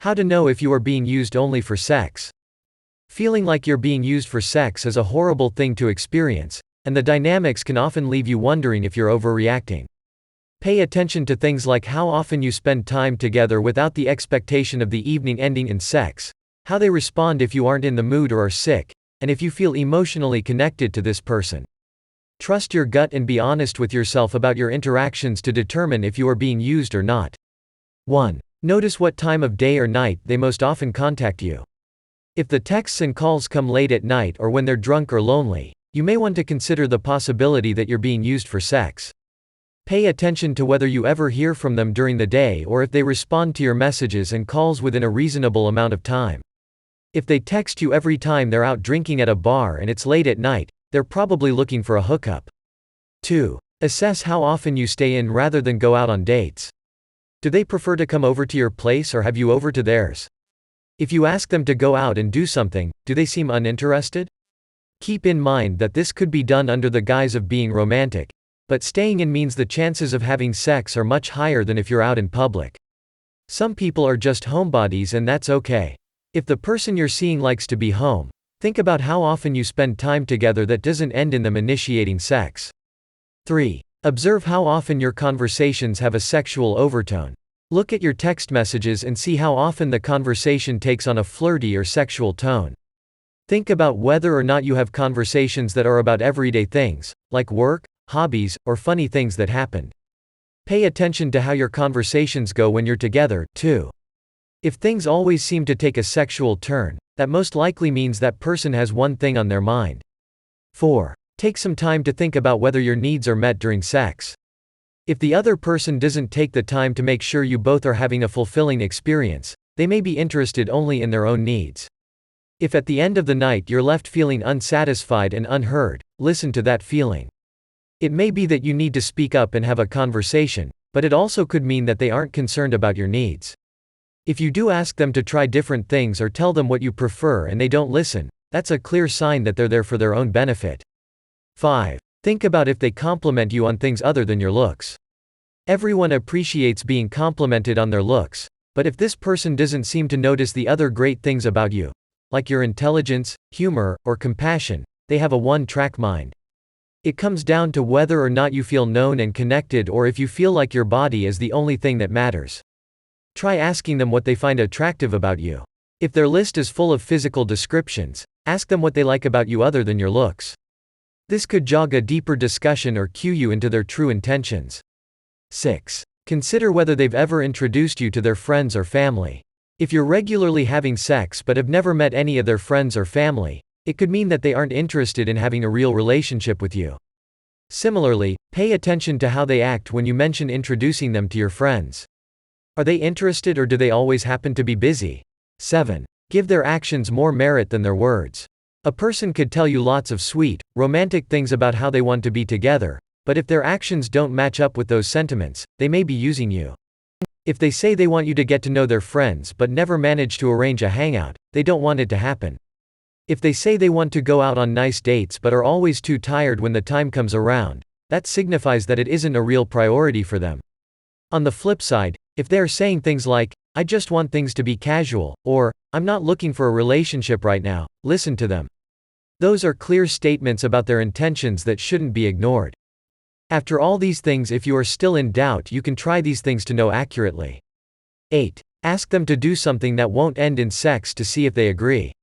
How to know if you are being used only for sex. Feeling like you're being used for sex is a horrible thing to experience, and the dynamics can often leave you wondering if you're overreacting. Pay attention to things like how often you spend time together without the expectation of the evening ending in sex, how they respond if you aren't in the mood or are sick, and if you feel emotionally connected to this person. Trust your gut and be honest with yourself about your interactions to determine if you are being used or not. 1. Notice what time of day or night they most often contact you. If the texts and calls come late at night or when they're drunk or lonely, you may want to consider the possibility that you're being used for sex. Pay attention to whether you ever hear from them during the day or if they respond to your messages and calls within a reasonable amount of time. If they text you every time they're out drinking at a bar and it's late at night, they're probably looking for a hookup. 2. Assess how often you stay in rather than go out on dates. Do they prefer to come over to your place or have you over to theirs? If you ask them to go out and do something, do they seem uninterested? Keep in mind that this could be done under the guise of being romantic, but staying in means the chances of having sex are much higher than if you're out in public. Some people are just homebodies and that's okay. If the person you're seeing likes to be home, think about how often you spend time together that doesn't end in them initiating sex. 3. Observe how often your conversations have a sexual overtone. Look at your text messages and see how often the conversation takes on a flirty or sexual tone. Think about whether or not you have conversations that are about everyday things, like work, hobbies, or funny things that happened. Pay attention to how your conversations go when you're together, too. If things always seem to take a sexual turn, that most likely means that person has one thing on their mind. 4. Take some time to think about whether your needs are met during sex. If the other person doesn't take the time to make sure you both are having a fulfilling experience, they may be interested only in their own needs. If at the end of the night you're left feeling unsatisfied and unheard, listen to that feeling. It may be that you need to speak up and have a conversation, but it also could mean that they aren't concerned about your needs. If you do ask them to try different things or tell them what you prefer and they don't listen, that's a clear sign that they're there for their own benefit. 5. Think about if they compliment you on things other than your looks. Everyone appreciates being complimented on their looks, but if this person doesn't seem to notice the other great things about you, like your intelligence, humor, or compassion, they have a one-track mind. It comes down to whether or not you feel known and connected or if you feel like your body is the only thing that matters. Try asking them what they find attractive about you. If their list is full of physical descriptions, ask them what they like about you other than your looks. This could jog a deeper discussion or cue you into their true intentions. 6. Consider whether they've ever introduced you to their friends or family. If you're regularly having sex but have never met any of their friends or family, it could mean that they aren't interested in having a real relationship with you. Similarly, pay attention to how they act when you mention introducing them to your friends. Are they interested or do they always happen to be busy? 7. Give their actions more merit than their words. A person could tell you lots of sweet, romantic things about how they want to be together, but if their actions don't match up with those sentiments, they may be using you. If they say they want you to get to know their friends but never manage to arrange a hangout, they don't want it to happen. If they say they want to go out on nice dates but are always too tired when the time comes around, that signifies that it isn't a real priority for them. On the flip side, if they are saying things like, "I just want things to be casual," or, "I'm not looking for a relationship right now," listen to them. Those are clear statements about their intentions that shouldn't be ignored. After all these things, if you are still in doubt, you can try these things to know accurately. 8. Ask them to do something that won't end in sex to see if they agree.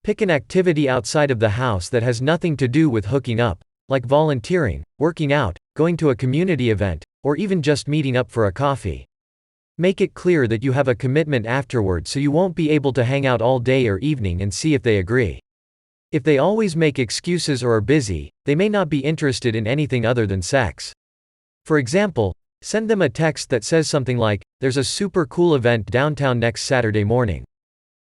Pick an activity outside of the house that has nothing to do with hooking up, like volunteering, working out, going to a community event, or even just meeting up for a coffee. Make it clear that you have a commitment afterward so you won't be able to hang out all day or evening and see if they agree. If they always make excuses or are busy, they may not be interested in anything other than sex. For example, send them a text that says something like, "There's a super cool event downtown next Saturday morning.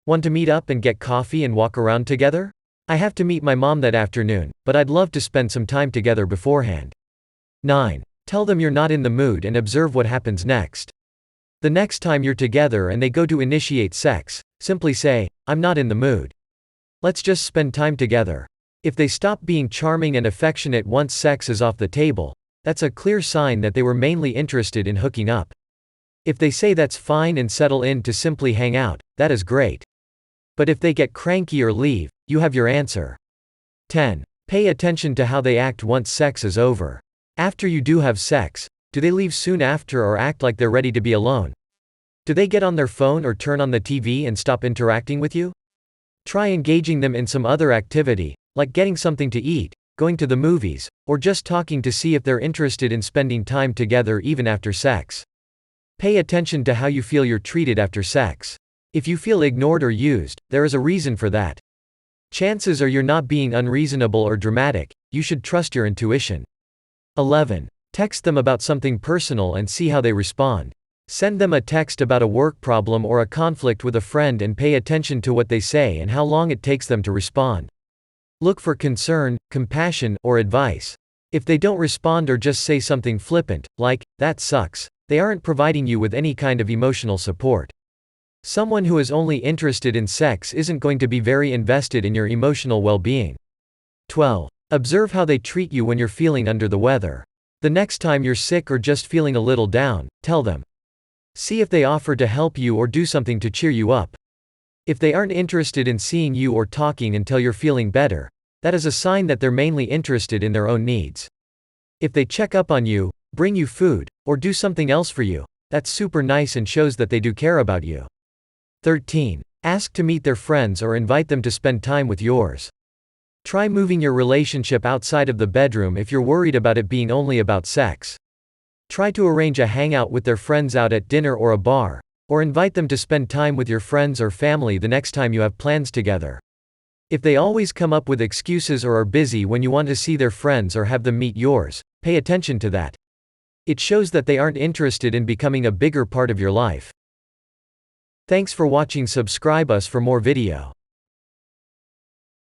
Want to meet up and get coffee and walk around together? I have to meet my mom that afternoon, but I'd love to spend some time together beforehand." 9. Tell them you're not in the mood and observe what happens next. The next time you're together and they go to initiate sex, simply say, "I'm not in the mood. Let's just spend time together." If they stop being charming and affectionate once sex is off the table, that's a clear sign that they were mainly interested in hooking up. If they say that's fine and settle in to simply hang out, that is great. But if they get cranky or leave, you have your answer. 10. Pay attention to how they act once sex is over. After you do have sex, do they leave soon after or act like they're ready to be alone? Do they get on their phone or turn on the TV and stop interacting with you? Try engaging them in some other activity, like getting something to eat, going to the movies, or just talking to see if they're interested in spending time together even after sex. Pay attention to how you feel you're treated after sex. If you feel ignored or used, there is a reason for that. Chances are you're not being unreasonable or dramatic, you should trust your intuition. 11. Text them about something personal and see how they respond. Send them a text about a work problem or a conflict with a friend and pay attention to what they say and how long it takes them to respond. Look for concern, compassion, or advice. If they don't respond or just say something flippant, like, "That sucks," they aren't providing you with any kind of emotional support. Someone who is only interested in sex isn't going to be very invested in your emotional well-being. 12. Observe how they treat you when you're feeling under the weather. The next time you're sick or just feeling a little down, tell them. See if they offer to help you or do something to cheer you up. If they aren't interested in seeing you or talking until you're feeling better, that is a sign that they're mainly interested in their own needs. If they check up on you, bring you food, or do something else for you, that's super nice and shows that they do care about you. 13. Ask to meet their friends or invite them to spend time with yours. Try moving your relationship outside of the bedroom if you're worried about it being only about sex. Try to arrange a hangout with their friends out at dinner or a bar, or invite them to spend time with your friends or family the next time you have plans together. If they always come up with excuses or are busy when you want to see their friends or have them meet yours, pay attention to that. It shows that they aren't interested in becoming a bigger part of your life. Thanks for watching. Subscribe us for more video.